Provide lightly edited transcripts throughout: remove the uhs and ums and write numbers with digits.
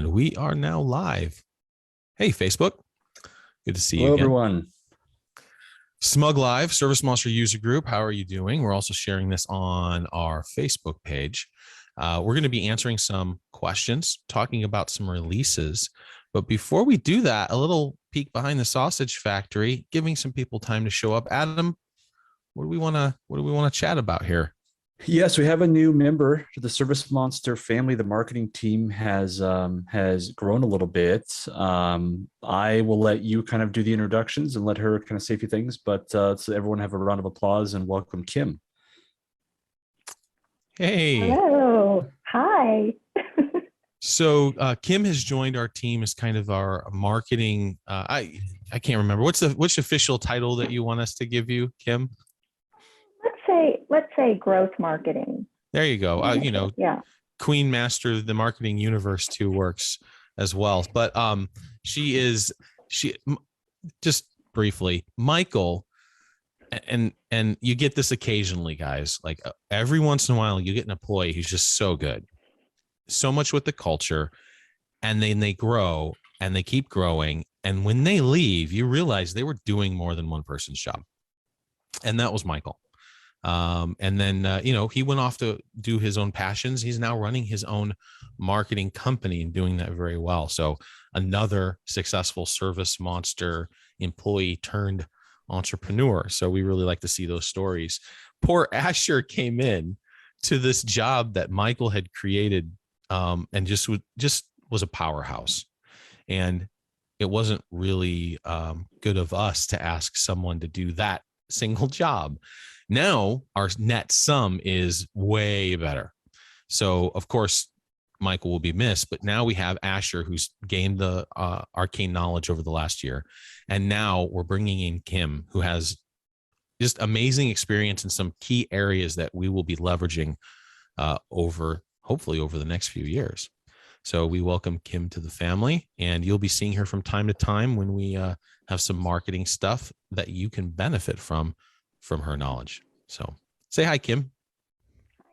And we are now live. Hey, Facebook. Good to see you Hello, again. everyone. SMUG Live, ServiceMonster user group. How are you doing? We're also sharing this on our Facebook page. We're going to be answering some questions, talking about some releases. But before we do that, a little peek behind the sausage factory, giving some people time to show up. Adam, what do we want to chat about here? Yes, we have a new member to the ServiceMonster family. The marketing team has grown a little bit. I will let you kind of do the introductions and let her kind of say a few things. But so everyone have a round of applause and welcome Kim. Hey. Hello. Hi. So Kim has joined our team as kind of our marketing. I can't remember which official title that you want us to give you, Kim. Let's say growth marketing. There you go. Yeah. Queen Master of the marketing universe too works as well. But she just briefly, Michael, and you get this occasionally, guys. Like every once in a while, you get an employee who's just so good, so much with the culture, and then they grow and they keep growing. And when they leave, you realize they were doing more than one person's job, and that was Michael. And then, he went off to do his own passions. He's now running his own marketing company and doing that very well. So another successful ServiceMonster employee turned entrepreneur. So we really like to see those stories. Poor Asher came in to this job that Michael had created, and just was a powerhouse. And it wasn't really good of us to ask someone to do that single job. Now our net sum is way better. So of course, Michael will be missed, but now we have Asher, who's gained the arcane knowledge over the last year. And now we're bringing in Kim, who has just amazing experience in some key areas that we will be leveraging hopefully over the next few years. So we welcome Kim to the family, and you'll be seeing her from time to time when we have some marketing stuff that you can benefit from her knowledge. So say hi, Kim.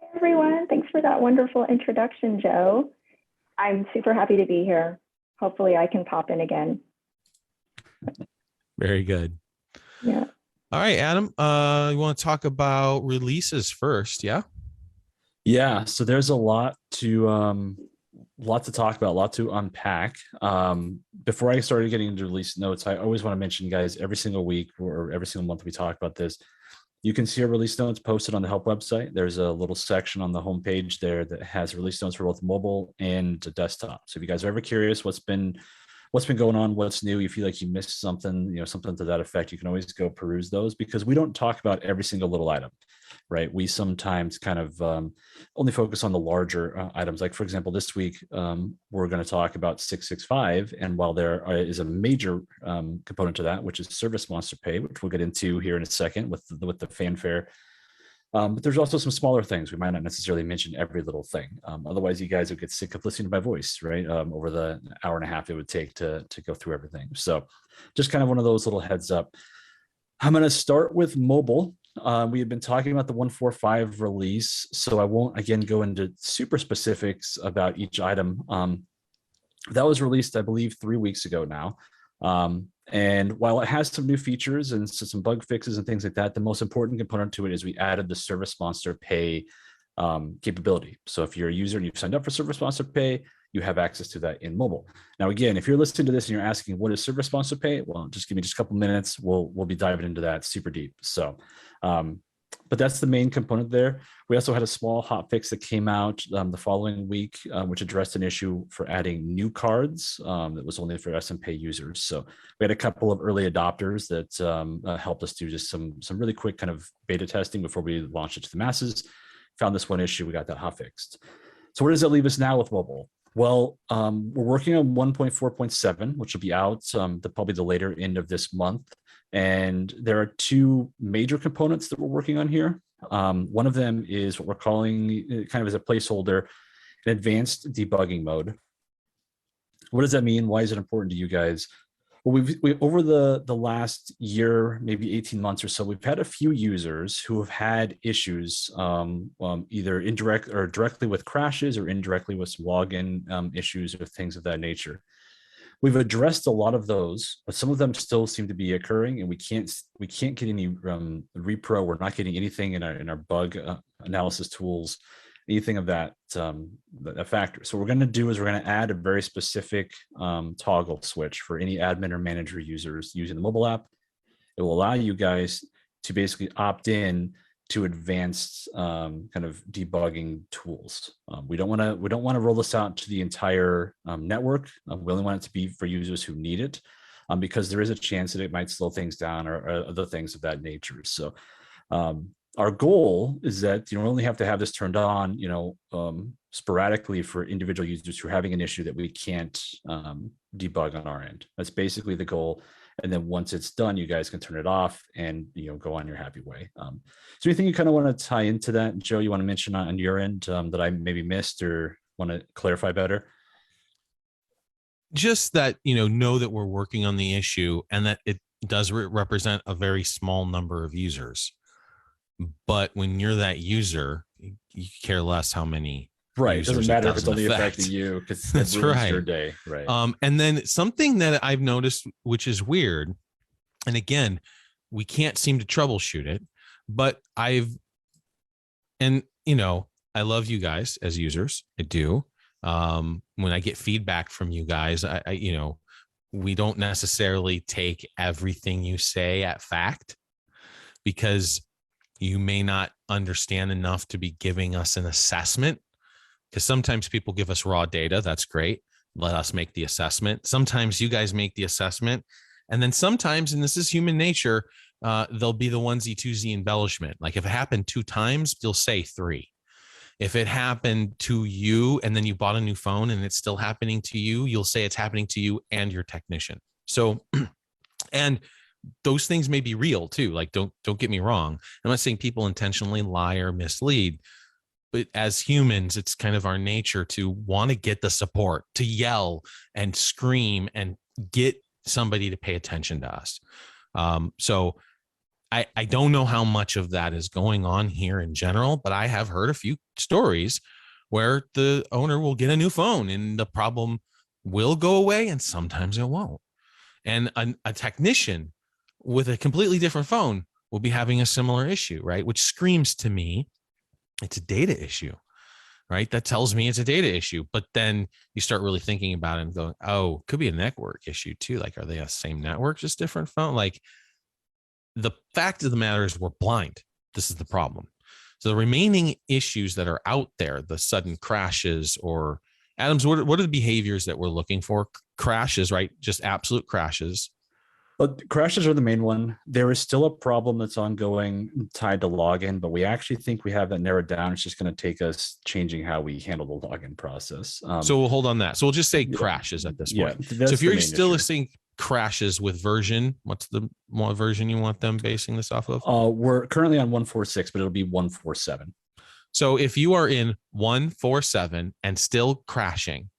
Hi, everyone. Thanks for that wonderful introduction, Joe. I'm super happy to be here. Hopefully I can pop in again. Very good. Yeah. All right, Adam, you want to talk about releases first? Yeah. Yeah. So there's a lot to talk about, a lot to unpack. Before I started getting into release notes, I always want to mention, guys, every single week or every single month we talk about this. You can see our release notes posted on the help website. There's a little section on the homepage there that has release notes for both mobile and desktop. So if you guys are ever curious what's been going on, what's new, you feel like you missed something, something to that effect, you can always go peruse those, because we don't talk about every single little item, right? We sometimes kind of only focus on the larger items. Like, for example, this week, we're going to talk about 665. And while there is a major component to that, which is ServiceMonster Pay, which we'll get into here in a second with the fanfare. But there's also some smaller things. We might not necessarily mention every little thing. Otherwise, you guys would get sick of listening to my voice, right? Over the hour and a half it would take to go through everything. So just kind of one of those little heads up. I'm going to start with mobile. We have been talking about the 145 release, so I won't, again, go into super specifics about each item. That was released, I believe, 3 weeks ago now. And while it has some new features and some bug fixes and things like that, the most important component to it is we added the ServiceMonster Pay capability. So if you're a user and you've signed up for ServiceMonster Pay, you have access to that in mobile. Now, again, if you're listening to this and you're asking, what is ServiceMonster Pay? Well, just give me just a couple minutes. We'll be diving into that super deep. So, but that's the main component there. We also had a small hot fix that came out the following week, which addressed an issue for adding new cards that was only for SMP users. So we had a couple of early adopters that helped us do just some really quick kind of beta testing before we launched it to the masses. Found this one issue, we got that hot fixed. So where does that leave us now with mobile? Well, we're working on 1.4.7, which will be out probably the later end of this month. And there are two major components that we're working on here. One of them is what we're calling, kind of as a placeholder, an advanced debugging mode. What does that mean? Why is it important to you guys? Well, we over the last year, maybe 18 months or so, we've had a few users who have had issues, either indirect or directly with crashes or indirectly with some login issues or things of that nature. We've addressed a lot of those, but some of them still seem to be occurring, and we can't get any repro. We're not getting anything in our bug analysis tools, anything of that factor. So what we're going to do is we're going to add a very specific toggle switch for any admin or manager users using the mobile app. It will allow you guys to basically opt in to advanced kind of debugging tools. We don't want to roll this out to the entire network. We only want it to be for users who need it, because there is a chance that it might slow things down or other things of that nature. So our goal is that you only have to have this turned on, sporadically for individual users who are having an issue that we can't debug on our end. That's basically the goal. And then once it's done, you guys can turn it off and go on your happy way. So anything you kind of want to tie into that, Joe, you want to mention on your end that I maybe missed or want to clarify better? Just that, know that we're working on the issue and that it does represent a very small number of users. But when you're that user, you care less how many. Right. It doesn't matter if it's only affect. affecting you, because that's right. Your day. Right. And then something that I've noticed, which is weird, and again, we can't seem to troubleshoot it, but I love you guys as users. I do. When I get feedback from you guys, we don't necessarily take everything you say at fact, because you may not understand enough to be giving us an assessment. Because sometimes people give us raw data. That's great. Let us make the assessment. Sometimes you guys make the assessment. And then sometimes, and this is human nature, there'll be the onesie-twosie embellishment. Like if it happened 2 times, you'll say 3. If it happened to you and then you bought a new phone and it's still happening to you, you'll say it's happening to you and your technician. So, and those things may be real too. Like don't get me wrong. I'm not saying people intentionally lie or mislead. But as humans, it's kind of our nature to want to get the support, to yell and scream and get somebody to pay attention to us. So I don't know how much of that is going on here in general, but I have heard a few stories where the owner will get a new phone and the problem will go away and sometimes it won't. And a technician with a completely different phone will be having a similar issue, right? Which screams to me, it's a data issue, right? That tells me it's a data issue. But then you start really thinking about it and going, oh, could be a network issue too. Like, are they the same network, just different phone? Like, the fact of the matter is we're blind. This is the problem. So the remaining issues that are out there, the sudden crashes, or Adams, what are the behaviors that we're looking for? Crashes, right? Just absolute crashes. Well, crashes are the main one. There is still a problem that's ongoing tied to login, but we actually think we have that narrowed down. It's just going to take us changing how we handle the login process. So we'll hold on that. So we'll just say crashes at this point. So if you're still seeing crashes with version, what's the version you want them basing this off of? We're currently on 146, but it'll be 147. So if you are in 147 and still crashing,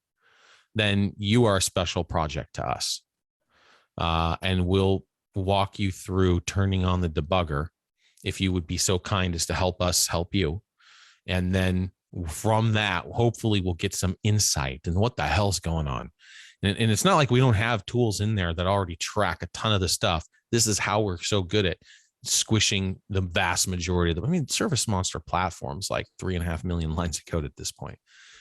then you are a special project to us. And we'll walk you through turning on the debugger if you would be so kind as to help us help you. And then from that, hopefully we'll get some insight and what the hell's going on. And it's not like we don't have tools in there that already track a ton of the stuff. This is how we're so good at squishing the vast majority of them. I mean, ServiceMonster platform's like 3.5 million lines of code at this point.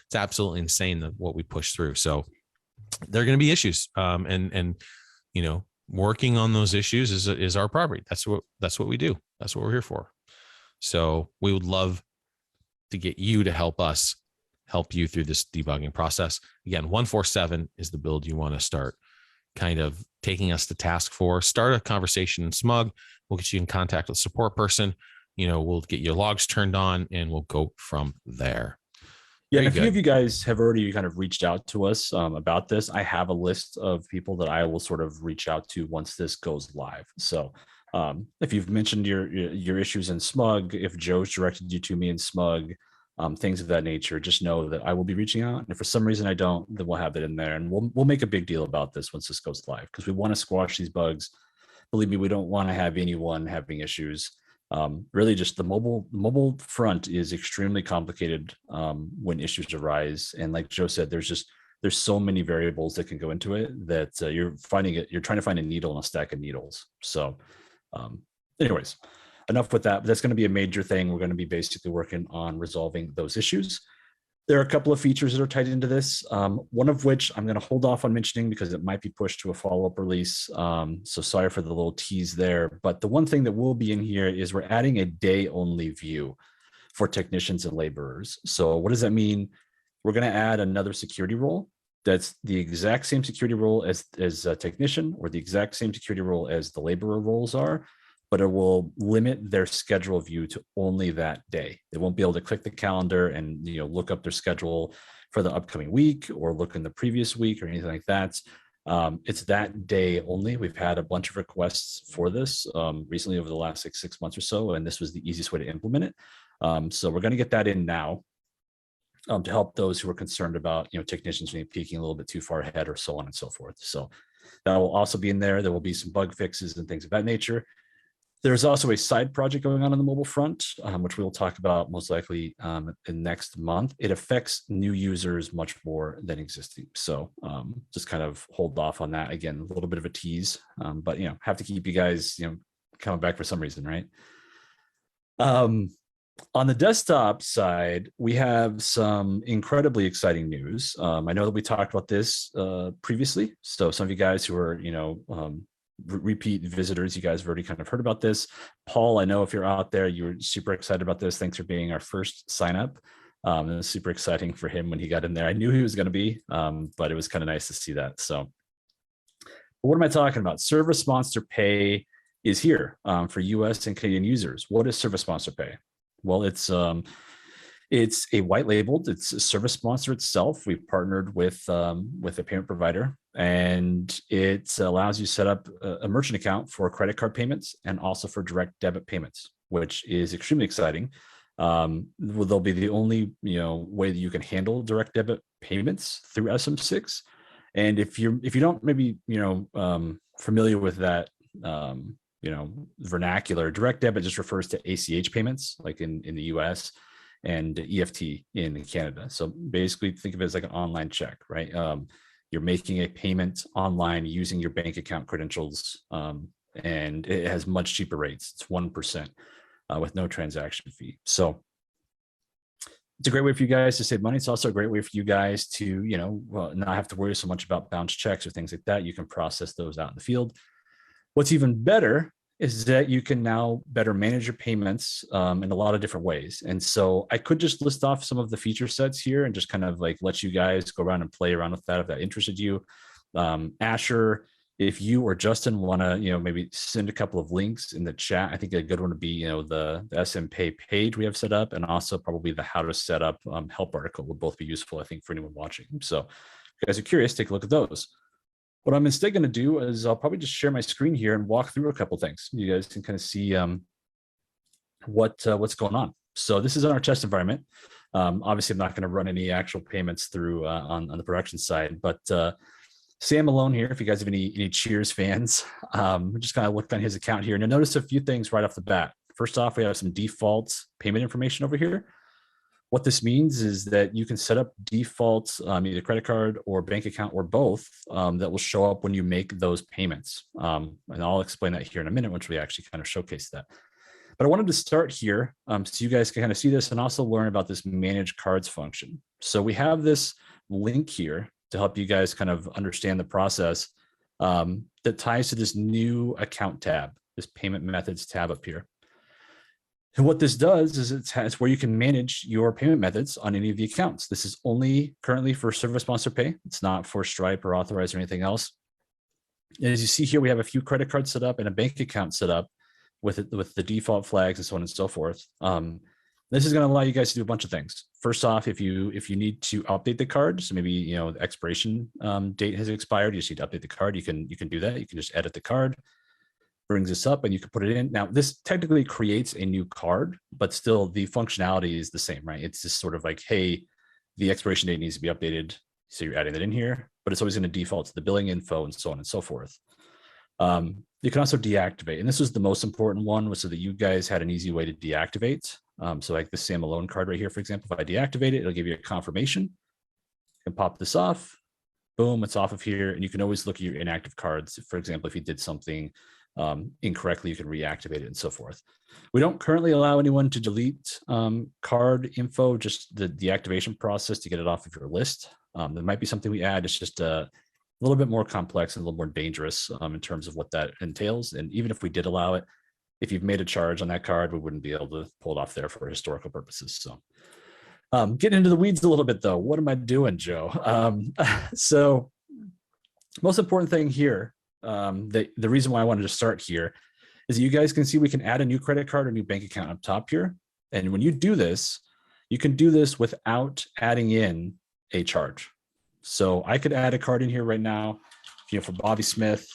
It's absolutely insane that what we push through. So there are going to be issues. And working on those issues is our property. That's what we do. That's what we're here for. So we would love to get you to help us help you through this debugging process. Again, 147 is the build you want to start kind of taking us to task for. Start a conversation in SMUG. We'll get you in contact with a support person. We'll get your logs turned on and we'll go from there. Yeah, and a few of you guys have already kind of reached out to us about this. I have a list of people that I will sort of reach out to once this goes live. So if you've mentioned your issues in SMUG, if Joe's directed you to me in SMUG, things of that nature, just know that I will be reaching out. And if for some reason I don't, then we'll have it in there, and we'll make a big deal about this once this goes live, because we want to squash these bugs. Believe me, we don't want to have anyone having issues. Really, just the mobile front is extremely complicated when issues arise. And like Joe said, there's so many variables that can go into it that you're trying to find a needle in a stack of needles. So anyways, enough with that. But that's going to be a major thing. We're going to be basically working on resolving those issues. There are a couple of features that are tied into this, one of which I'm going to hold off on mentioning because it might be pushed to a follow-up release. So sorry for the little tease there. But the one thing that will be in here is we're adding a day-only view for technicians and laborers. So what does that mean? We're going to add another security role that's the exact same security role as a technician, or the exact same security role as the laborer roles are, but it will limit their schedule view to only that day. They won't be able to click the calendar and look up their schedule for the upcoming week or look in the previous week or anything like that. It's that day only. We've had a bunch of requests for this recently over the last 6 months or so, and this was the easiest way to implement it. So we're going to get that in now to help those who are concerned about technicians maybe peeking a little bit too far ahead or so on and so forth. So that will also be in there. There will be some bug fixes and things of that nature. There's also a side project going on the mobile front, which we will talk about most likely in next month. It affects new users much more than existing. So just kind of hold off on that. Again, a little bit of a tease, but have to keep you guys coming back for some reason, right? On the desktop side, we have some incredibly exciting news. I know that we talked about this previously. So some of you guys who are, repeat visitors, you guys have already kind of heard about this. Paul, I know if you're out there, you were super excited about this. Thanks for being our first sign up. It was super exciting for him when he got in there. I knew he was going to be, but it was kind of nice to see that. So what am I talking about? ServiceMonster Pay is here for US and Canadian users. What is ServiceMonster Pay? Well, it's a white labeled, it's ServiceMonster itself. We've partnered with a payment provider, and it allows you to set up a merchant account for credit card payments and also for direct debit payments, which is extremely exciting. They'll be the only way that you can handle direct debit payments through SM6. And if you don't maybe familiar with that vernacular, direct debit just refers to ACH payments, like in the US, and EFT in Canada. So basically think of it as like an online check, right? You're making a payment online using your bank account credentials, and it has much cheaper rates. It's 1% with no transaction fee. So it's a great way for you guys to save money. It's also a great way for you guys to, not have to worry so much about bounce checks or things like that. You can process those out in the field. What's even better is that you can now better manage your payments in a lot of different ways. And so I could just list off some of the feature sets here and just kind of like let you guys go around and play around with that if that interested you. Asher, if you or Justin want to, maybe send a couple of links in the chat. I think a good one would be, the SM Pay page we have set up, and also probably the how to set up help article would both be useful, I think, for anyone watching. So if you guys are curious, take a look at those. What I'm instead going to do is I'll probably just share my screen here and walk through a couple of things. You guys can kind of see what's going on. So this is on our test environment. Obviously, I'm not going to run any actual payments through on the production side, but Sam Malone here, if you guys have any Cheers fans, just kind of looked on his account here, and you'll notice a few things right off the bat. First off, we have some default payment information over here. What this means is that you can set up default either credit card or bank account or both that will show up when you make those payments. And I'll explain that here in a minute once we actually kind of showcase that. But I wanted to start here so you guys can kind of see this and also learn about this manage cards function. So we have this link here to help you guys kind of understand the process that ties to this new account tab, this payment methods tab up here. And what this does is it's where you can manage your payment methods on any of the accounts. This is only currently for ServiceMonster Pay. It's not for Stripe or Authorize or anything else. And as you see here, we have a few credit cards set up and a bank account set up with the default flags and so on and so forth. This is going to allow you guys to do a bunch of things. First off, if you need to update the card, so maybe the expiration date has expired, you just need to update the card. You can do that. You can just edit the card. brings this up and you can put it in. Now, this technically creates a new card, but still the functionality is the same, right? It's just sort of like, hey, the expiration date needs to be updated. So you're adding that in here, but it's always going to default to the billing info and so on and so forth. You can also deactivate. And this was the most important one, was so that you guys had an easy way to deactivate. So like the Sam Malone card right here, for example, if I deactivate it, it'll give you a confirmation. You can pop this off. Boom, it's off of here. And you can always look at your inactive cards. For example, if you did something incorrectly, you can reactivate it and so forth. We don't currently allow anyone to delete card info, just the deactivation process to get it off of your list. There might be something we add. It's just a little bit more complex and a little more dangerous in terms of what that entails. And even if we did allow it, if you've made a charge on that card, we wouldn't be able to pull it off there for historical purposes. So getting into the weeds a little bit though, what am I doing, Joe? So most important thing here, the reason why I wanted to start here is that you guys can see we can add a new credit card or new bank account up top here. And when you do this, you can do this without adding in a charge. So I could add a card in here right now, for Bobby Smith,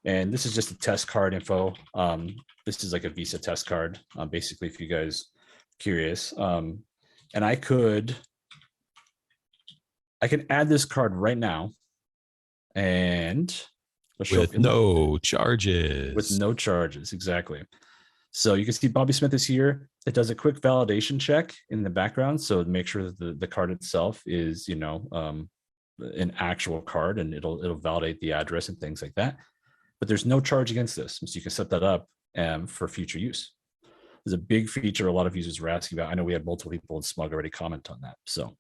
and this is just a test card info. This is like a Visa test card, basically, if you guys are curious. And I can add this card right now, and with no charges. With no charges, exactly. So you can see Bobby Smith is here. It does a quick validation check in the background, so make sure that the card itself is, an actual card, and it'll validate the address and things like that. But there's no charge against this, so you can set that up for future use. There's a big feature a lot of users were asking about. I know we had multiple people in SMUG already comment on that. So,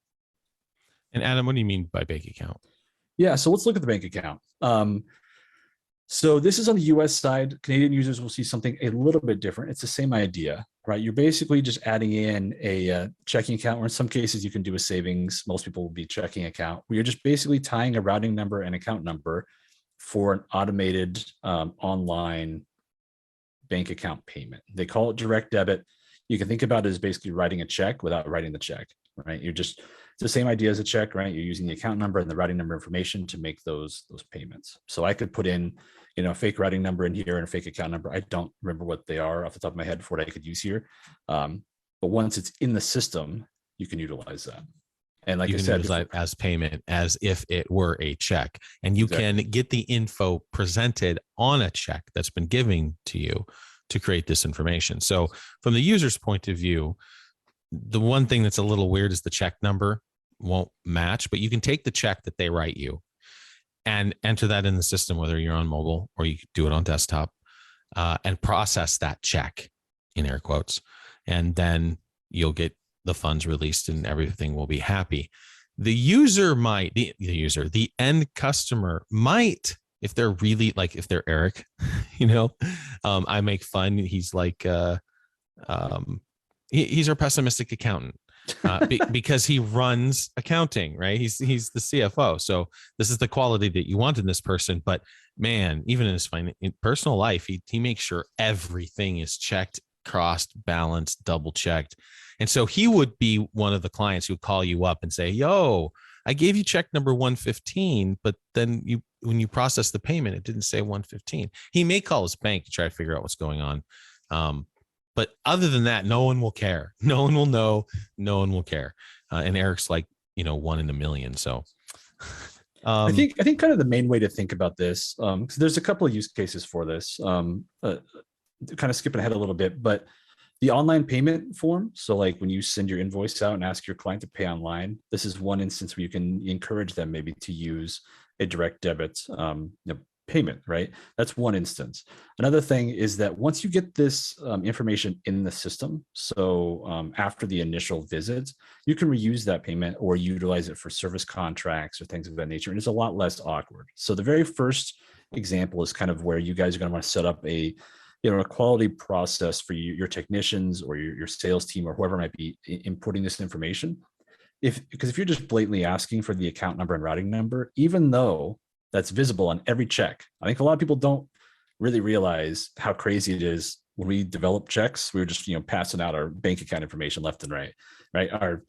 and Adam, what do you mean by bank account? Yeah, so let's look at the bank account. So this is on the US side. Canadian users will see something a little bit different. It's the same idea, right? You're basically just adding in a checking account, or in some cases you can do a savings. Most people will be checking account, where you're just basically tying a routing number and account number for an automated online bank account payment. They call it direct debit. You can think about it as basically writing a check without writing the check, right? It's the same idea as a check, right? You're using the account number and the routing number information to make those payments. So I could put in, a fake routing number in here and a fake account number. I don't remember what they are off the top of my head for what I could use here. But once it's in the system, you can utilize that. And like I said, utilize as payment as if it were a check, and you can get the info presented on a check that's been given to you to create this information. So from the user's point of view, the one thing that's a little weird is the check number won't match, but you can take the check that they write you and enter that in the system, whether you're on mobile or you do it on desktop, and process that check in air quotes. And then you'll get the funds released and everything will be happy. The end customer might, if they're really if they're Eric, I make fun. He's like, he's our pessimistic accountant because he runs accounting, right? He's the CFO. So this is the quality that you want in this person. But man, even in his personal life, he makes sure everything is checked, crossed, balanced, double checked. And so he would be one of the clients who would call you up and say, yo, I gave you check number 115, but then when you process the payment, it didn't say 115. He may call his bank to try to figure out what's going on. But other than that, no one will care. No one will know. No one will care. And Eric's like, 1 in a million. So I think kind of the main way to think about this, because there's a couple of use cases for this, kind of skipping ahead a little bit, but the online payment form. So like when you send your invoice out and ask your client to pay online, this is one instance where you can encourage them maybe to use a direct debit payment, right? That's one instance. Another thing is that once you get this information in the system, so after the initial visit, you can reuse that payment or utilize it for service contracts or things of that nature. And it's a lot less awkward. So the very first example is kind of where you guys are going to want to set up a quality process for your technicians or your sales team or whoever might be inputting this information. Because if you're just blatantly asking for the account number and routing number, even though that's visible on every check, I think a lot of people don't really realize how crazy it is when we developed checks, we were just, passing out our bank account information left and right. Our,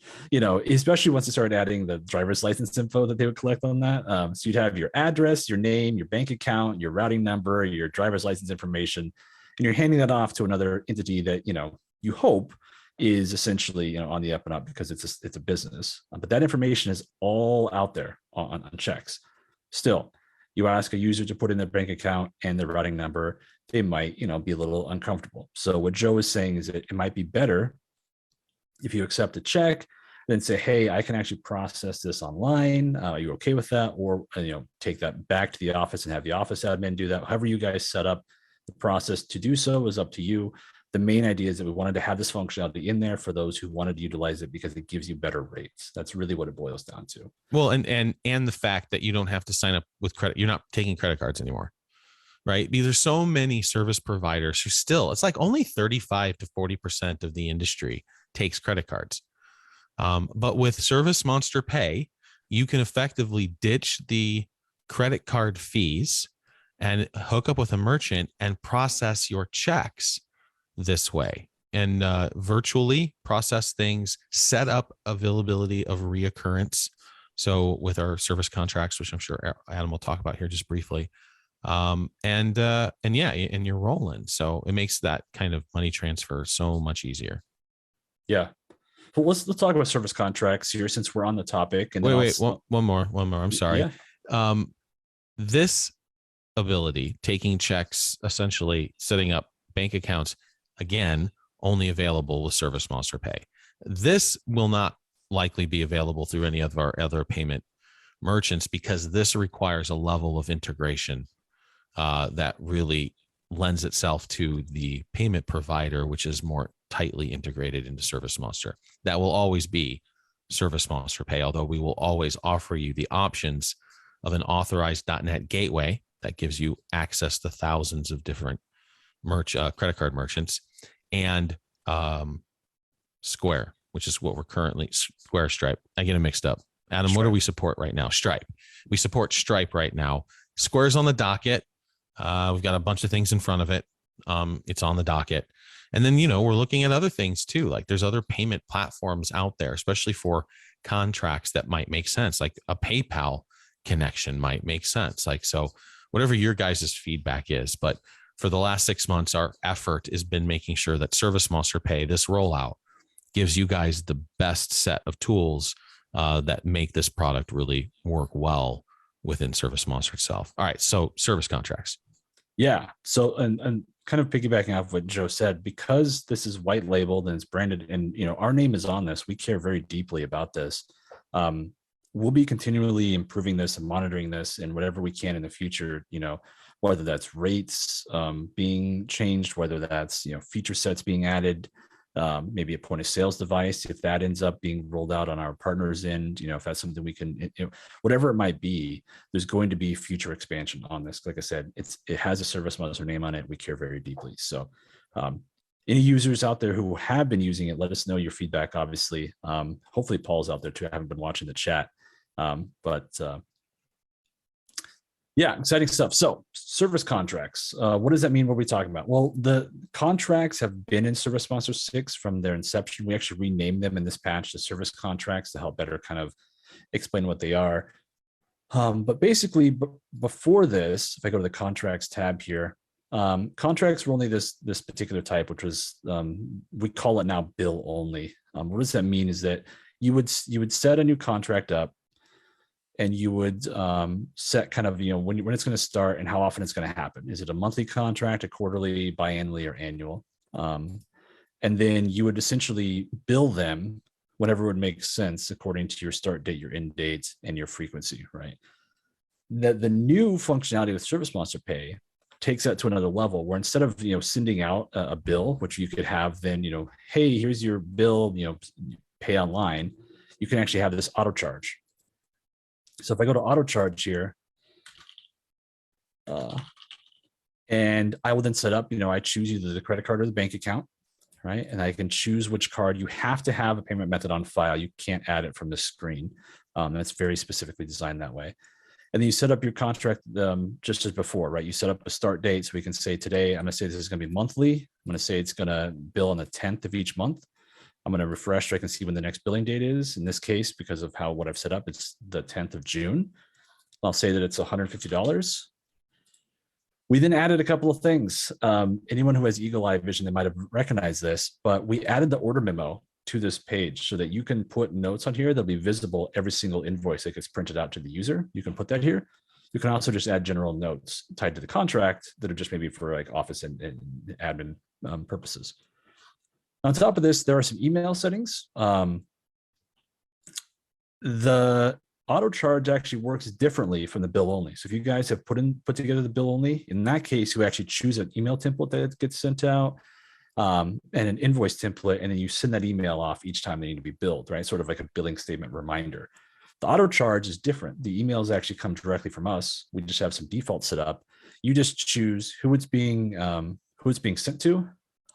especially once they started adding the driver's license info that they would collect on that. So you'd have your address, your name, your bank account, your routing number, your driver's license information, and you're handing that off to another entity that, you hope is essentially, on the up and up because it's a business. But that information is all out there on checks. Still, you ask a user to put in their bank account and their routing number, they might, be a little uncomfortable. So what Joe is saying is that it might be better if you accept a check, then say, hey, I can actually process this online. Are you okay with that? Or, take that back to the office and have the office admin do that. However you guys set up the process to do so is up to you. The main idea is that we wanted to have this functionality in there for those who wanted to utilize it because it gives you better rates. That's really what it boils down to. Well, and the fact that you don't have to sign up with credit, you're not taking credit cards anymore, right? Because there's so many service providers who still, it's like only 35 to 40% of the industry takes credit cards. But with ServiceMonster Pay, you can effectively ditch the credit card fees and hook up with a merchant and process your checks this way and virtually process things, set up availability of reoccurrence. So with our service contracts, which I'm sure Adam will talk about here just briefly, and you're rolling. So it makes that kind of money transfer so much easier. Yeah. Well, let's talk about service contracts here since we're on the topic. And wait, one more. I'm sorry. Yeah. This ability, taking checks, essentially setting up bank accounts, again, only available with ServiceMonster Pay. This will not likely be available through any of our other payment merchants because this requires a level of integration that really lends itself to the payment provider, which is more tightly integrated into ServiceMonster. That will always be ServiceMonster Pay, although we will always offer you the options of an authorized .NET gateway that gives you access to thousands of different credit card merchants, and Square, which is what we're currently Square Stripe. I get them mixed up. Adam, Stripe. What do we support right now? Stripe. We support Stripe right now. Square's on the docket. We've got a bunch of things in front of it. It's on the docket. And then, we're looking at other things too. Like there's other payment platforms out there, especially for contracts that might make sense. Like a PayPal connection might make sense. Like, so whatever your guys' feedback is, but for the last 6 months, our effort has been making sure that ServiceMonster Pay, this rollout, gives you guys the best set of tools that make this product really work well within ServiceMonster itself. All right, so service contracts. Yeah, so and kind of piggybacking off what Joe said, because this is white labeled and it's branded and, our name is on this, we care very deeply about this. We'll be continually improving this and monitoring this and whatever we can in the future, whether that's rates being changed, whether that's, feature sets being added, maybe a point of sales device, if that ends up being rolled out on our partners end, if that's something we can, whatever it might be, there's going to be future expansion on this. Like I said, it has a ServiceMonster name on it. We care very deeply. So any users out there who have been using it, let us know your feedback, obviously. Hopefully Paul's out there too. I haven't been watching the chat. Yeah, exciting stuff. So service contracts, what does that mean? What are we talking about? Well, the contracts have been in ServiceMonster 6 from their inception. We actually renamed them in this patch to service contracts to help better kind of explain what they are. But basically before this, if I go to the contracts tab here, contracts were only this particular type, which was, we call it now bill only. What does that mean is that you would set a new contract up, and you would set kind of, when it's going to start and how often it's going to happen. Is it a monthly contract, a quarterly, biannually, or annual? And then you would essentially bill them whenever it would make sense according to your start date, your end date, and your frequency, right? The new functionality with ServiceMonster Pay takes that to another level where instead of, sending out a bill, which you could have then, hey, here's your bill, pay online, you can actually have this auto charge. So if I go to auto charge here, and I will then set up, I choose either the credit card or the bank account, right? And I can choose which card. You have to have a payment method on file. You can't add it from the screen. That's very specifically designed that way. And then you set up your contract just as before, right? You set up a start date. So we can say today, I'm going to say this is going to be monthly. I'm going to say it's going to bill on the 10th of each month. I'm going to refresh so I can see when the next billing date is. In this case, because of what I've set up, it's the 10th of June. I'll say that it's $150. We then added a couple of things. Anyone who has eagle eye vision, they might have recognized this, but we added the order memo to this page so that you can put notes on here that'll be visible every single invoice that gets printed out to the user. You can put that here. You can also just add general notes tied to the contract that are just maybe for like office and admin purposes. On top of this, there are some email settings. The auto charge actually works differently from the bill only. So if you guys have put together the bill only, in that case, you actually choose an email template that gets sent out and an invoice template, and then you send that email off each time they need to be billed, right? Sort of like a billing statement reminder. The auto charge is different. The emails actually come directly from us. We just have some defaults set up. You just choose who it's being sent to,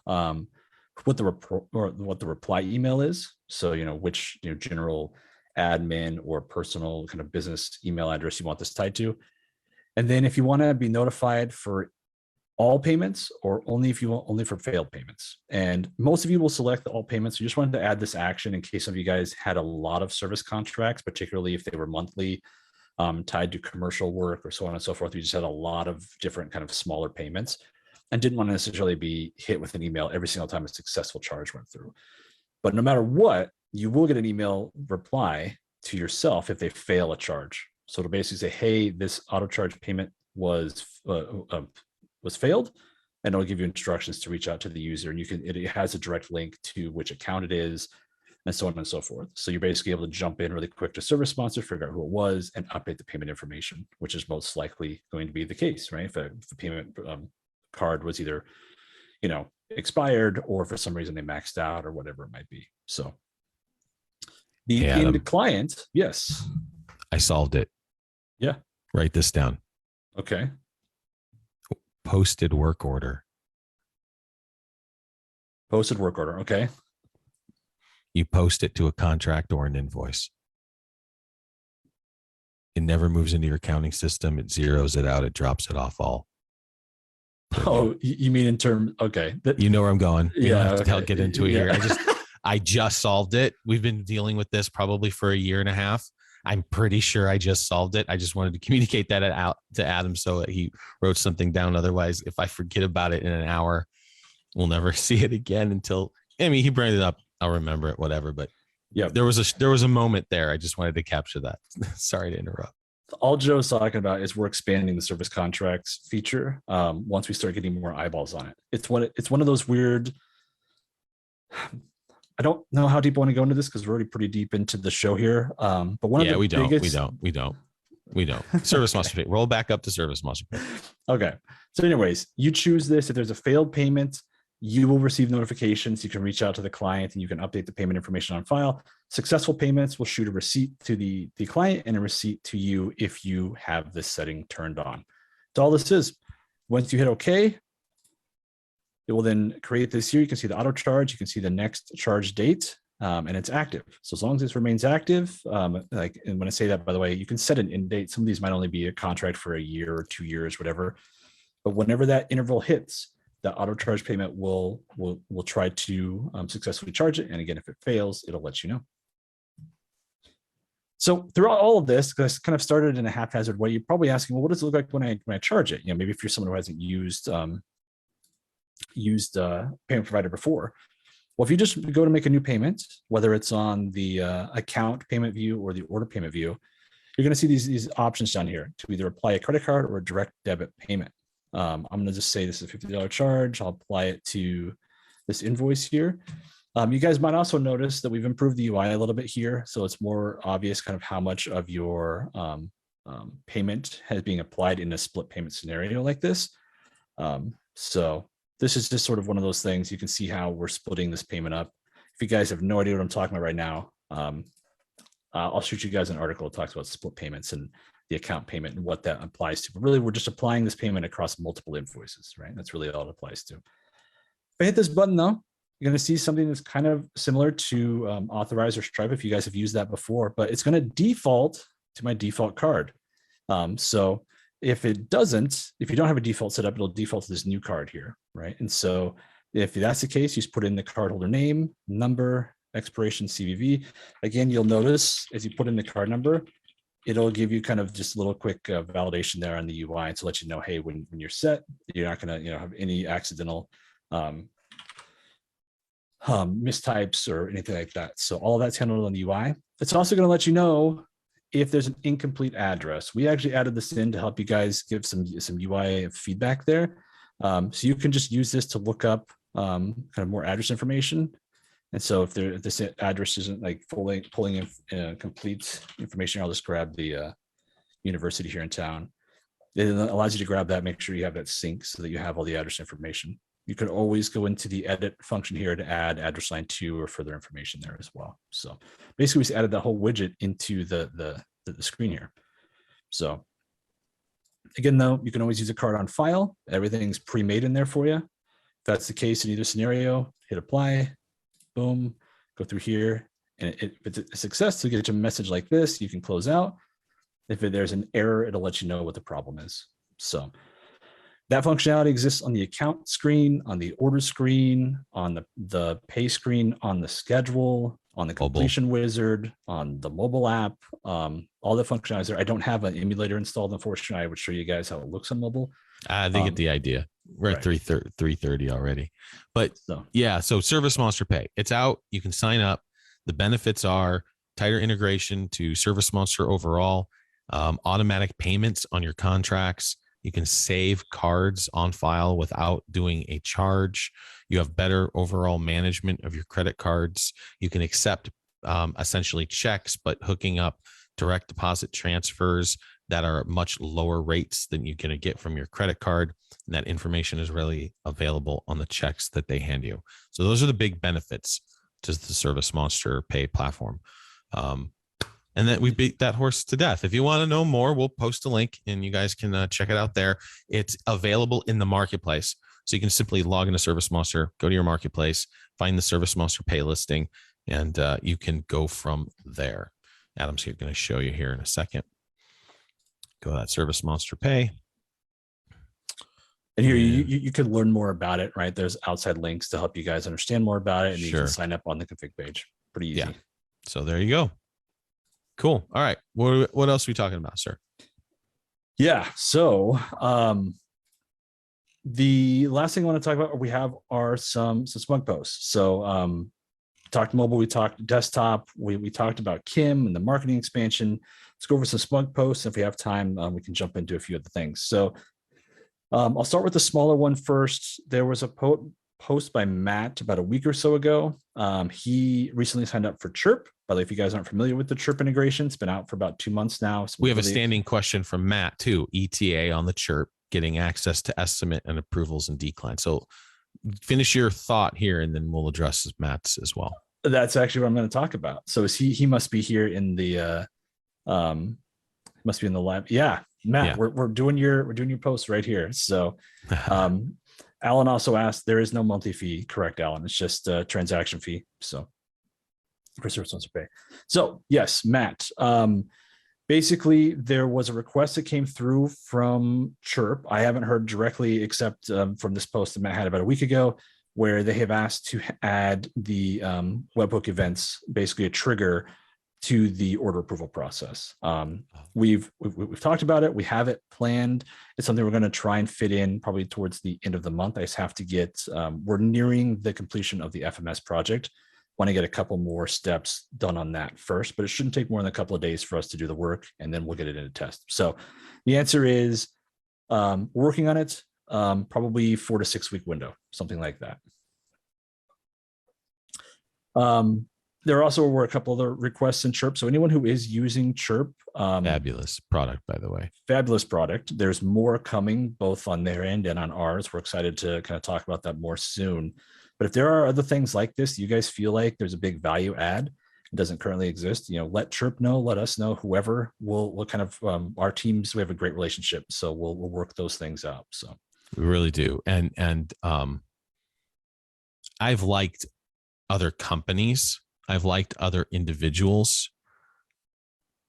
what the reply email is. So, which, general admin or personal kind of business email address you want this tied to. And then if you want to be notified for all payments or only for failed payments. And most of you will select the all payments. We just wanted to add this action in case some of you guys had a lot of service contracts, particularly if they were monthly, tied to commercial work or so on and so forth. We just had a lot of different kind of smaller payments and didn't want to necessarily be hit with an email every single time a successful charge went through. But no matter what, you will get an email reply to yourself if they fail a charge. So to basically say, hey, this auto charge payment was failed, and it'll give you instructions to reach out to the user, and it has a direct link to which account it is, and so on and so forth. So you're basically able to jump in really quick to ServiceMonster, figure out who it was, and update the payment information, which is most likely going to be the case, right? If the payment card was either, expired, or for some reason they maxed out, or whatever it might be. So the end client, yes, I solved it. Yeah. Write this down. Okay. Posted work order. Posted work order. Okay. You post it to a contract or an invoice. It never moves into your accounting system. It zeroes it out. It drops it off all. Oh, you mean in terms? Okay. You know where I'm going. You don't have to okay. get into it here. I just solved it. We've been dealing with this probably for a year and a half. I'm pretty sure I just solved it. I just wanted to communicate that out to Adam so that he wrote something down. Otherwise, if I forget about it in an hour, we'll never see it again until, he brought it up. I'll remember it, whatever. But yeah, there was a moment there. I just wanted to capture that. Sorry to interrupt. All Joe's talking about is we're expanding the service contracts feature once we start getting more eyeballs on it. It's one of those weird. I don't know how deep I want to go into this because we're already pretty deep into the show here. But one of the biggest... we don't. ServiceMonster. Roll back up to ServiceMonster. Okay. So anyways, you choose this. If there's a failed payment, you will receive notifications. You can reach out to the client and you can update the payment information on file. Successful payments will shoot a receipt to the client and a receipt to you if you have this setting turned on. So all this is, once you hit OK, it will then create this here. You can see the auto charge. You can see the next charge date, and it's active. So as long as this remains active, and when I say that, by the way, you can set an end date. Some of these might only be a contract for a year or 2 years, whatever. But whenever that interval hits, the auto charge payment will try to successfully charge it. And again, if it fails, it'll let you know. So throughout all of this, because I kind of started in a haphazard way, you're probably asking, well, what does it look like when I charge it? Maybe if you're someone who hasn't used payment provider before. Well, if you just go to make a new payment, whether it's on the account payment view or the order payment view, you're going to see these options down here to either apply a credit card or a direct debit payment. I'm going to just say this is a $50 charge. I'll apply it to this invoice here. You guys might also notice that we've improved the UI a little bit here. So it's more obvious kind of how much of your payment has being applied in a split payment scenario like this. So this is just sort of one of those things. You can see how we're splitting this payment up. If you guys have no idea what I'm talking about right now, I'll shoot you guys an article that talks about split payments and the account payment and what that applies to. But really, we're just applying this payment across multiple invoices, right? That's really all it applies to. If I hit this button though, you're going to see something that's kind of similar to Authorize or Stripe if you guys have used that before, but it's going to default to my default card. So if it doesn't, if you don't have a default set up, it'll default to this new card here, right? And so If that's the case, you just put in the cardholder name, number, expiration, CVV. Again, you'll notice as you put in the card number, it'll give you kind of just a little quick validation there on the UI to let you know, hey, when you're set, you're not going to have any accidental mistypes or anything like that. So all that's handled on the UI. It's also going to let you know if there's an incomplete address. We actually added this in to help you guys give some UI feedback there. So you can just use this to look up kind of more address information. And so if this address isn't like pulling in complete information, I'll just grab the university here in town. It allows you to grab that, make sure you have that sync so that you have all the address information. You could always go into the edit function here to add address line 2 or further information there as well. So basically we just added that whole widget into the screen here. So again, though, you can always use a card on file. Everything's pre-made in there for you. If that's the case in either scenario, hit apply, boom, go through here. And if it's a success, to get a message like this, you can close out. If there's an error, it'll let you know what the problem is. So that functionality exists on the account screen, on the order screen, on the pay screen, on the schedule, on the completion wizard, on the mobile app, all the functionality there. I don't have an emulator installed. Unfortunately, I would show you guys how it looks on mobile. They get the idea. We're at 3:30 already. But so ServiceMonster Pay, it's out. You can sign up. The benefits are tighter integration to ServiceMonster overall, automatic payments on your contracts. You can save cards on file without doing a charge. You have better overall management of your credit cards. You can accept essentially checks, but hooking up direct deposit transfers that are at much lower rates than you're going to get from your credit card. And that information is really available on the checks that they hand you. So those are the big benefits to the ServiceMonster Pay platform. And then we beat that horse to death. If you want to know more, we'll post a link and you guys can check it out there. It's available in the marketplace. So you can simply log into ServiceMonster, go to your marketplace, find the ServiceMonster Pay listing, and you can go from there. Adam's going to show you here in a second. Go to that ServiceMonster Pay. And here you can learn more about it, right? There's outside links to help you guys understand more about it. And you can sign up on the config page. Pretty easy. Yeah. So there you go. Cool. All right. What else are we talking about, sir? Yeah. So the last thing I want to talk about, we have are some SMUG posts. So talked mobile, we talked desktop, we talked about Kim and the marketing expansion. Let's go over some SMUG posts. If we have time, we can jump into a few other things. So I'll start with the smaller one first. There was a post by Matt about a week or so ago. He recently signed up for Chirp. By the way, if you guys aren't familiar with the Chirp integration, it's been out for about 2 months now. So we have a standing question from Matt too. ETA on the Chirp, getting access to estimate and approvals and decline. So finish your thought here, and then we'll address Matt's as well. That's actually what I'm going to talk about. So he must be here in the must be in the lab. Yeah, Matt, yeah. We're doing your post right here. So Alan also asked, there is no monthly fee, correct, Alan? It's just a transaction fee. So for ServiceMonster Pay. So yes, Matt. Basically, there was a request that came through from Chirp. I haven't heard directly except from this post that Matt had about a week ago, where they have asked to add the webhook events, basically a trigger to the order approval process. We've talked about it. We have it planned. It's something we're going to try and fit in probably towards the end of the month. I just have to get, we're nearing the completion of the FMS project. Want to get a couple more steps done on that first, but it shouldn't take more than a couple of days for us to do the work, and then we'll get it into test. So the answer is working on it, probably 4 to 6 week window, something like that. There also were a couple other requests in Chirp. So anyone who is using Chirp, fabulous product, by the way. Fabulous product. There's more coming both on their end and on ours. We're excited to kind of talk about that more soon. But if there are other things like this, you guys feel like there's a big value add, it doesn't currently exist, let Chirp know, let us know, whoever will kind of, our teams, we have a great relationship. So we'll work those things out. So we really do. And I've liked other companies. I've liked other individuals.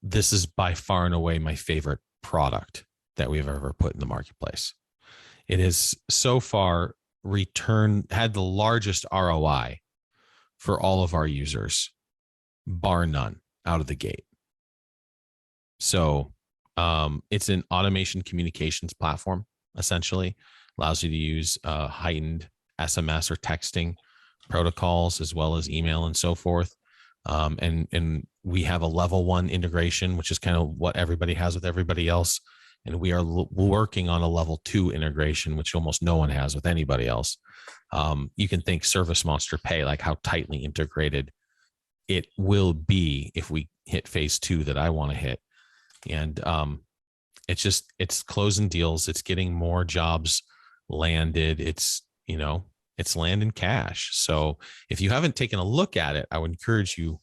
This is by far and away my favorite product that we've ever put in the marketplace. It is so far had the largest ROI for all of our users, bar none, out of the gate. So it's an automation communications platform, essentially. Allows you to use heightened SMS or texting protocols as well as email and so forth. And we have a level 1 integration, which is kind of what everybody has with everybody else. And we are working on a level 2 integration, which almost no one has with anybody else. You can think ServiceMonster Pay, like how tightly integrated it will be if we hit phase 2 that I want to hit. And it's closing deals. It's getting more jobs landed. It's land in cash. So if you haven't taken a look at it, I would encourage you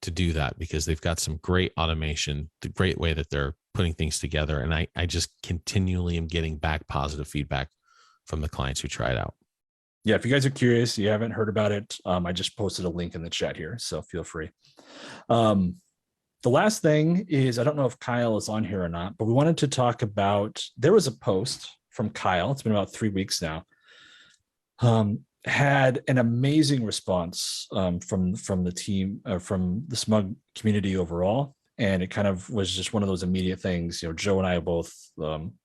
to do that, because they've got some great automation, the great way that they're putting things together. And I just continually am getting back positive feedback from the clients who try it out. Yeah, if you guys are curious, you haven't heard about it, I just posted a link in the chat here, so feel free. The last thing is, I don't know if Kyle is on here or not, but we wanted to talk about, there was a post from Kyle, it's been about 3 weeks now, had an amazing response from the team, from the SMUG community overall. And it kind of was just one of those immediate things. Joe and I are both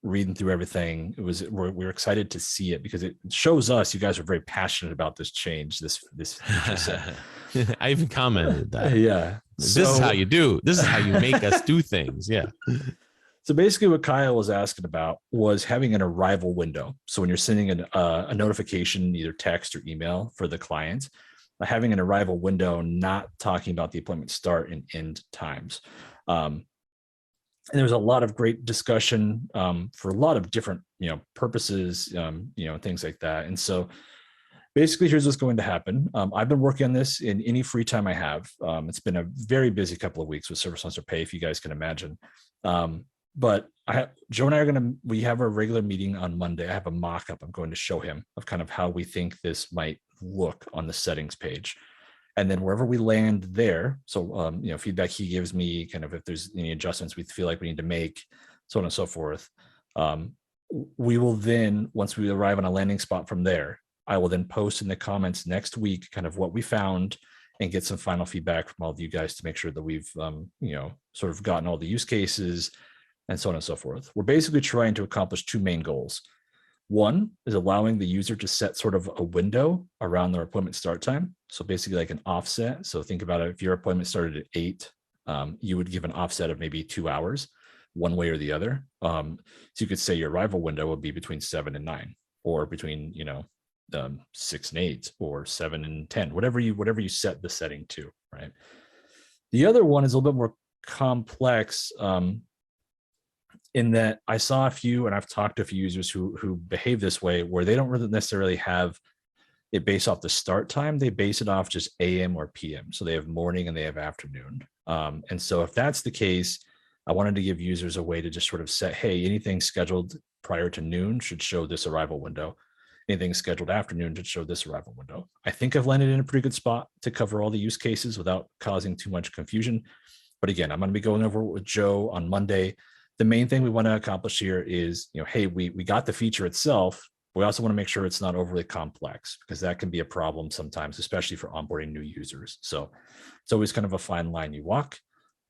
reading through everything. We're excited to see it, because it shows us you guys are very passionate about this change, this feature set. I even commented that. Yeah. This is how you do. This is how you make us do things. Yeah. So basically what Kyle was asking about was having an arrival window. So when you're sending a notification, either text or email for the client, having an arrival window, not talking about the appointment start and end times. And there was a lot of great discussion for a lot of different, purposes, things like that. And so basically, here's what's going to happen. I've been working on this in any free time I have. It's been a very busy couple of weeks with ServiceMonster Pay, if you guys can imagine. But Joe and I we have our regular meeting on Monday. I have a mock-up I'm going to show him of kind of how we think this might look on the settings page. And then wherever we land there, so feedback he gives me, kind of if there's any adjustments we feel like we need to make, so on and so forth. We will then, once we arrive on a landing spot from there, I will then post in the comments next week kind of what we found and get some final feedback from all of you guys to make sure that we've sort of gotten all the use cases and so on and so forth. We're basically trying to accomplish 2 main goals. One is allowing the user to set sort of a window around their appointment start time. So basically like an offset. So think about it, if your appointment started at 8, you would give an offset of maybe 2 hours, one way or the other. So you could say your arrival window would be between 7 and 9, or between 6 and 8, or 7 and 10, whatever you set the setting to, right? The other one is a little bit more complex, in that I saw a few, and I've talked to a few users who behave this way, where they don't really necessarily have it based off the start time. They base it off just AM or PM. So they have morning and they have afternoon. And so if that's the case, I wanted to give users a way to just sort of set, hey, anything scheduled prior to noon should show this arrival window. Anything scheduled afternoon should show this arrival window. I think I've landed in a pretty good spot to cover all the use cases without causing too much confusion. But again, I'm going to be going over it with Joe on Monday. The main thing we want to accomplish here is, hey, we got the feature itself. We also want to make sure it's not overly complex, because that can be a problem sometimes, especially for onboarding new users. So it's always kind of a fine line you walk.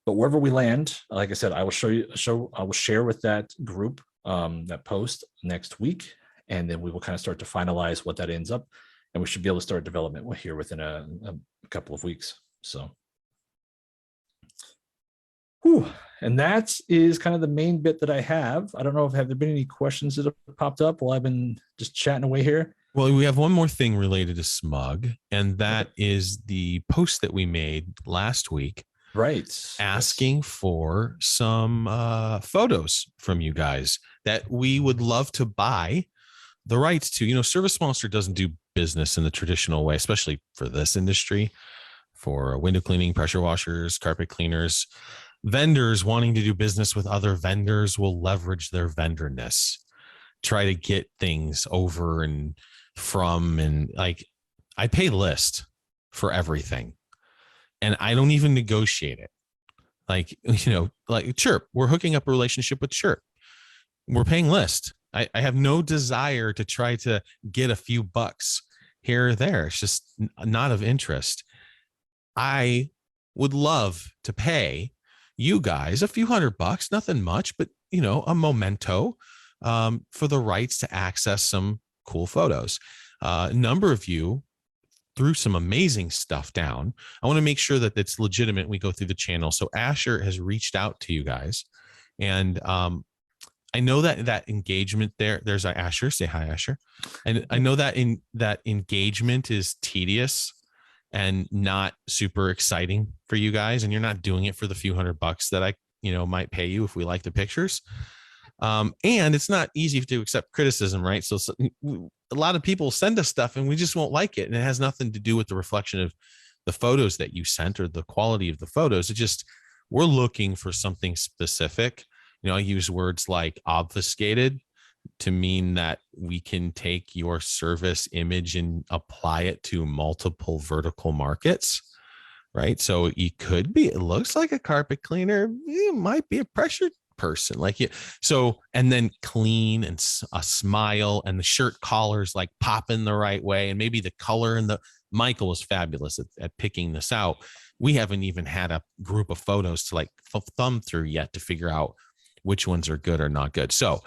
But wherever we land, like I said, I will share with that group that post next week, and then we will kind of start to finalize what that ends up, and we should be able to start development here within a couple of weeks. So. Whew. And that is kind of the main bit that I have. I don't know if have there been any questions that have popped up while I've been just chatting away here. Well, we have one more thing related to SMUG, and that is the post that we made last week, right? Asking for some photos from you guys that we would love to buy the rights to. ServiceMonster doesn't do business in the traditional way, especially for this industry, for window cleaning, pressure washers, carpet cleaners. Vendors wanting to do business with other vendors will leverage their vendorness, try to get things over and from, and like I pay list for everything and I don't even negotiate it. Like Chirp, we're hooking up a relationship with Chirp. We're paying list. I have no desire to try to get a few bucks here or there. It's just not of interest. I would love to pay you guys a few $100, nothing much, but a memento for the rights to access some cool photos. A number of you threw some amazing stuff down. I want to make sure that it's legitimate. We go through the channel. So Asher has reached out to you guys, and I know that engagement there's Asher. Say hi, Asher. And I know that that engagement is tedious and not super exciting for you guys, and you're not doing it for the few $100 that I might pay you if we like the pictures. And it's not easy to accept criticism, right? So a lot of people send us stuff and we just won't like it, and it has nothing to do with the reflection of the photos that you sent or the quality of the photos. It just, we're looking for something specific. I use words like obfuscated to mean that we can take your service image and apply it to multiple vertical markets, right? So it looks like a carpet cleaner. It might be a pressure person, like you. So, and then clean and a smile, and the shirt collars like popping the right way. And maybe the color and Michael was fabulous at picking this out. We haven't even had a group of photos to like thumb through yet to figure out which ones are good or not good. So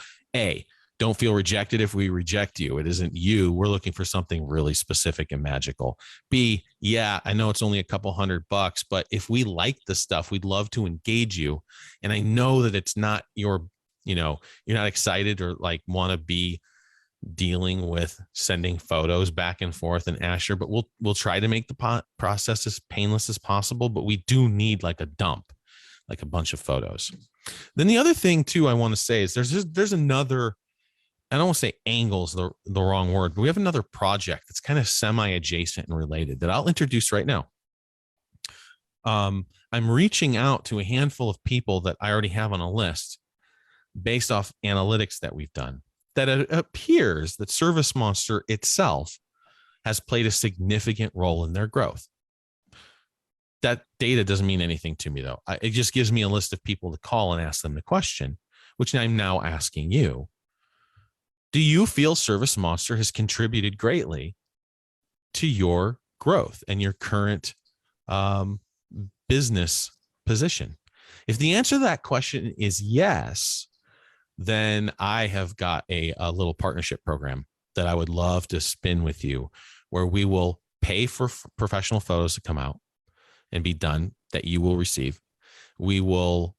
don't feel rejected if we reject you. It isn't you. We're looking for something really specific and magical. B, yeah, I know it's only a couple $100, but if we like the stuff, we'd love to engage you. And I know that it's not you're not excited or like want to be dealing with sending photos back and forth and Asher, but we'll try to make the process as painless as possible. But we do need like a dump, like a bunch of photos. Then the other thing too, I want to say is there's another, I don't want to say angle's the wrong word, but we have another project that's kind of semi-adjacent and related that I'll introduce right now. I'm reaching out to a handful of people that I already have on a list based off analytics that we've done, that it appears that ServiceMonster itself has played a significant role in their growth. That data doesn't mean anything to me, though. It just gives me a list of people to call and ask them the question, which I'm now asking you. Do you feel ServiceMonster has contributed greatly to your growth and your current business position? If the answer to that question is yes, then I have got a little partnership program that I would love to spin with you, where we will pay for professional photos to come out and be done that you will receive. We will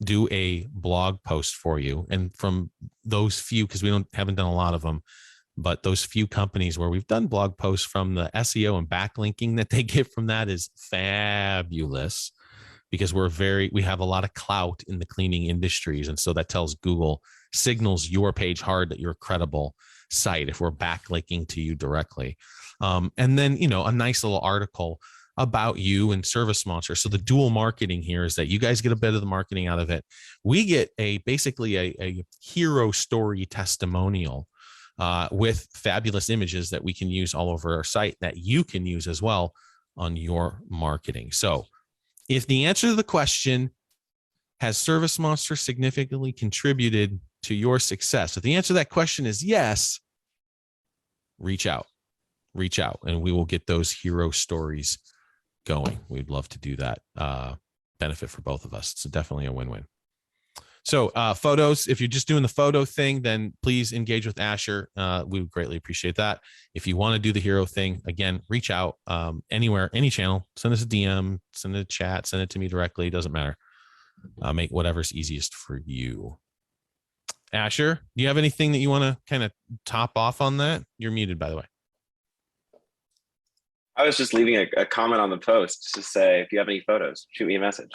do a blog post for you. And from those few, because we haven't done a lot of them, but those few companies where we've done blog posts from, the SEO and backlinking that they get from that is fabulous, because we have a lot of clout in the cleaning industries. And so that tells Google, signals your page hard that you're a credible site if we're backlinking to you directly. And then, a nice little article about you and ServiceMonster. So the dual marketing here is that you guys get a bit of the marketing out of it. We get basically a hero story testimonial with fabulous images that we can use all over our site that you can use as well on your marketing. So if the answer to the question, has ServiceMonster significantly contributed to your success? If the answer to that question is yes, reach out, and we will get those hero stories going. We'd love to do that. Benefit for both of us. It's definitely a win-win. So photos, if you're just doing the photo thing, then please engage with Asher. We would greatly appreciate that. If you want to do the hero thing, again, reach out anywhere, any channel, send us a DM, send it a chat, send it to me directly. It doesn't matter. Make whatever's easiest for you. Asher, do you have anything that you want to kind of top off on that? You're muted, by the way. I was just leaving a comment on the post to say, if you have any photos, shoot me a message.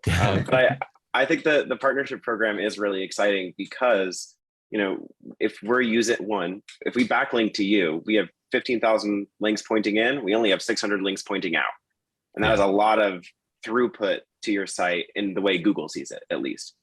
But I think the partnership program is really exciting because, if if we backlink to you, we have 15,000 links pointing in, we only have 600 links pointing out. And that is a lot of throughput to your site in the way Google sees it, at least.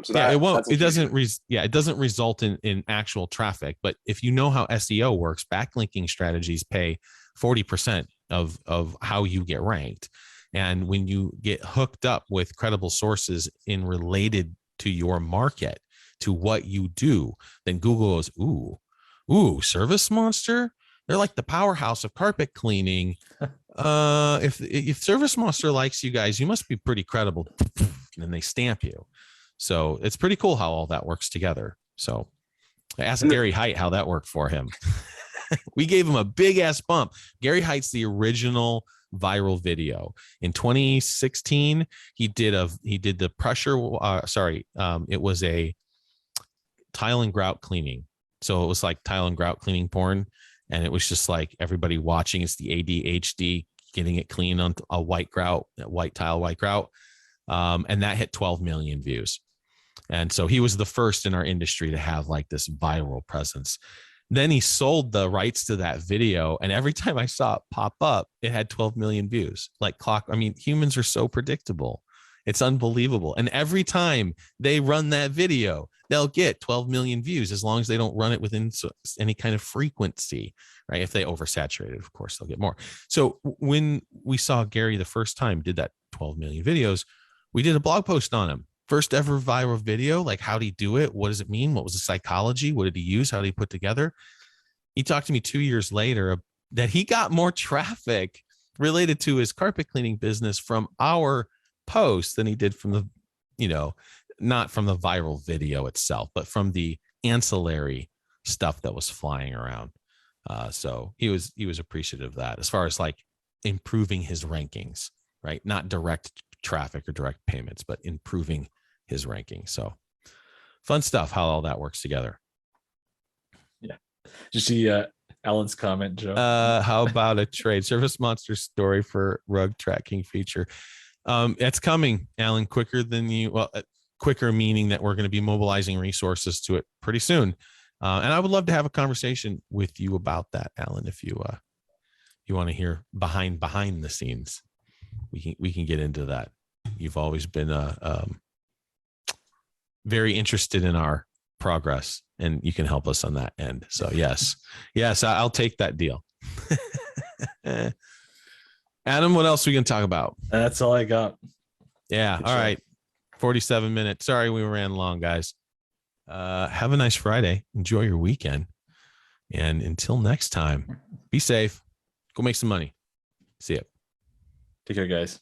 So that, it doesn't result in actual traffic, but if you know how SEO works, backlinking strategies pay 40% of how you get ranked. And when you get hooked up with credible sources related to your market, to what you do, then Google goes, ooh, ServiceMonster. They're like the powerhouse of carpet cleaning. If ServiceMonster likes you guys, you must be pretty credible. And then they stamp you. So it's pretty cool how all that works together. So I asked Gary Height how that worked for him. We gave him a big ass bump. Gary Height's the original viral video. In 2016, he did the pressure. It was a tile and grout cleaning. So it was like tile and grout cleaning porn. And it was just like everybody watching. It's the ADHD getting it clean on a white grout, white tile, white grout. And that hit 12 million views. And so he was the first in our industry to have like this viral presence. Then he sold the rights to that video. And every time I saw it pop up, it had 12 million views. Like clock. I mean, humans are so predictable. It's unbelievable. And every time they run that video, they'll get 12 million views as long as they don't run it within any kind of frequency, right? If they oversaturate it, of course, they'll get more. So when we saw Gary the first time did that 12 million videos, we did a blog post on him. First ever viral video. Like, how did he do it? What does it mean? What was the psychology? What did he use? How did he put together? He talked to me 2 years later that he got more traffic related to his carpet cleaning business from our posts than he did from the, not from the viral video itself, but from the ancillary stuff that was flying around. So he was appreciative of that as far as like improving his rankings, right? Not direct traffic or direct payments, but improving his ranking. So fun stuff, how all that works together. Yeah. Did you see Alan's comment, Joe? How about a trade? ServiceMonster story for rug tracking feature. It's coming, Alan, quicker than you. Well, quicker meaning that we're going to be mobilizing resources to it pretty soon. And I would love to have a conversation with you about that, Alan. If you want to hear behind the scenes, we can get into that. You've always been very interested in our progress, and you can help us on that end. So yes, I'll take that deal. Adam, what else are we going to talk about? That's all I got. Yeah. All right. 47 minutes. Sorry, we ran long, guys. Have a nice Friday. Enjoy your weekend. And until next time, be safe. Go make some money. See ya. Take care, guys.